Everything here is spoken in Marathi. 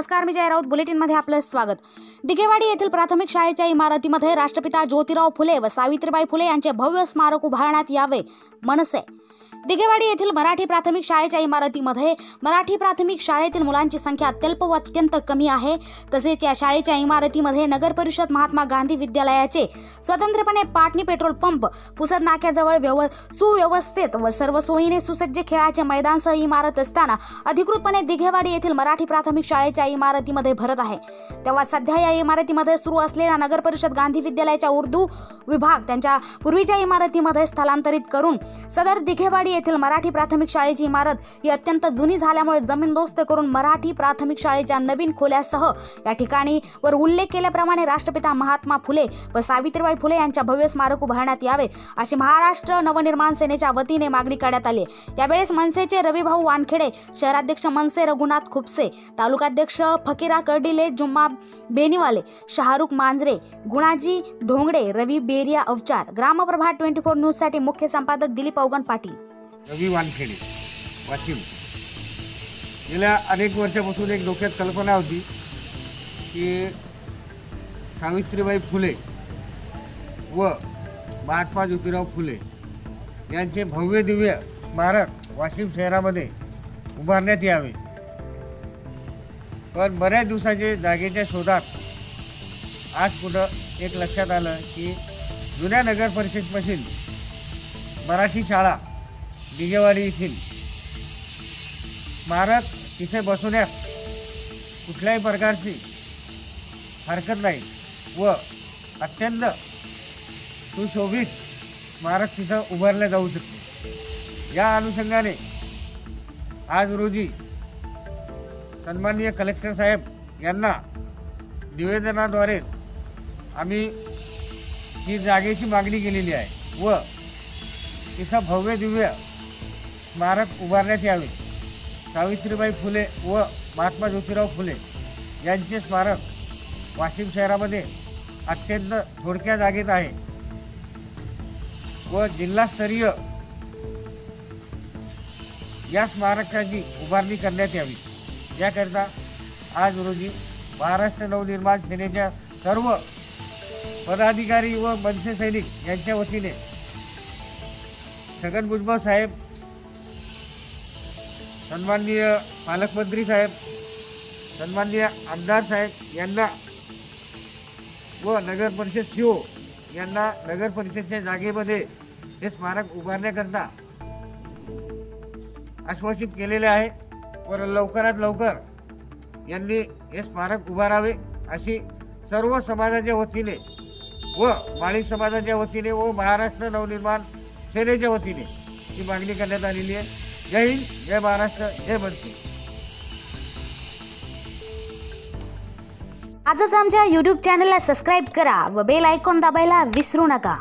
नमस्कार, मी जय राऊत बुलेटिनमध्ये आपलं स्वागत। दिघेवाडी येथील प्राथमिक शाळेच्या इमारतीमध्ये राष्ट्रपिता ज्योतिराव फुले व सावित्रीबाई फुले यांचे भव्य स्मारक उभारण्यात यावे मनसे। दिघेवाडी येथील मराठी प्राथमिक शाळेच्या इमारतीमध्ये मराठी प्राथमिक शाळेतील मुलांची संख्या अत्यल्प व अत्यंत कमी आहे। तसेच या शाळेच्या इमारतीमध्ये नगर परिषद महात्मा गांधी विद्यालयाचे स्वतंत्रपणे पाटणी पेट्रोल पंप, पुसद नाक्याजवळ सुव्यवस्थित व सर्व सोयीने सुसज्ज खेळाचे मैदानसह इमारत असताना अधिकृतपणे दिघेवाडी येथील मराठी प्राथमिक शाळेच्या इमारतीमध्ये भरत आहे। तेव्हा सध्या या इमारतीमध्ये सुरू असलेला नगर परिषद गांधी विद्यालयाचा उर्दू विभाग त्यांच्या पूर्वीच्या इमारतीमध्ये स्थलांतरित करून सदर दिघेवाडी येथील मराठी प्राथमिक शाळेची इमारत ही अत्यंत जुनी झाल्यामुळे जमीनदोस्त करून मराठी प्राथमिक शाळेच्या नवीन खोल्यासह या ठिकाणी वर उल्लेख केल्याप्रमाणे राष्ट्रपिता महात्मा फुले व सावित्रीबाई फुले यांच्या भव्य स्मारक उभारण्यात यावे अशी महाराष्ट्र नवनिर्माण सेनेच्या वतीने मागणी करण्यात आली। यावेळेस मनसेचे रविभाऊ वानखेडे, शहराध्यक्ष मनसे रघुनाथ खुपसे, तालुकाध्यक्ष फकीरा कर्डिले, जुम्मा बेनीवाले, शाहरुख मांजरे, गुणाजी धोंगडे, रवी बेरिया अवचार, ग्रामप्रभा 24 न्यूज साठी मुख्य संपादक दिलीप अवगण पाटील। रवी वानखेडे, वाशिम। गेल्या अनेक वर्षापासून एक डोक्यात कल्पना होती की सावित्रीबाई फुले व महात्मा ज्योतिराव फुले यांचे भव्य दिव्य स्मारक वाशिम शहरामध्ये उभारण्यात यावे। पण बऱ्याच दिवसाचे जागेच्या शोधात आज कुठं एक लक्षात आलं की जुन्या नगर परिषदेपासून मराठी शाळा दिघेवाडी येथील स्मारक तिथे बसवण्यात कुठल्याही प्रकारची हरकत नाही व अत्यंत सुशोभित स्मारक तिथं उभारले जाऊ शकते। या अनुषंगाने आज रोजी सन्माननीय कलेक्टर साहेब यांना निवेदनाद्वारे आम्ही ही जागेची मागणी केलेली आहे व तिथं भव्य दिव्य स्मारक उभारण्यात यावे। सावित्रीबाई फुले व महात्मा ज्योतिराव फुले यांचे स्मारक वाशिम शहरामध्ये अत्यंत थोडक्या जागेत आहे व जिल्हास्तरीय या स्मारकाची उभारणी करण्यात यावी। याकरिता आज रोजी महाराष्ट्र नवनिर्माण सेनेच्या सर्व पदाधिकारी व मनसे सैनिक यांच्या वतीने छगन भुजबळ साहेब, सन्माननीय पालकमंत्री साहेब, सन्माननीय आमदार साहेब यांना व नगर परिषद सीओ यांना नगर परिषदेच्या जागेमध्ये हे स्मारक उभारण्याकरता आश्वासित केलेले आहे व लवकरात लवकर यांनी हे स्मारक उभारावे अशी सर्व समाजाच्या वतीने व माळी समाजाच्या वतीने व महाराष्ट्र नवनिर्माण सेनेच्या वतीने ही मागणी करण्यात आलेली आहे। जय हिंद, जय महाराष्ट्र, जय मनसे। आजच आमच्या YouTube चॅनलला सबस्क्राइब करा व बेल आयकॉन दाबायला विसरू नका।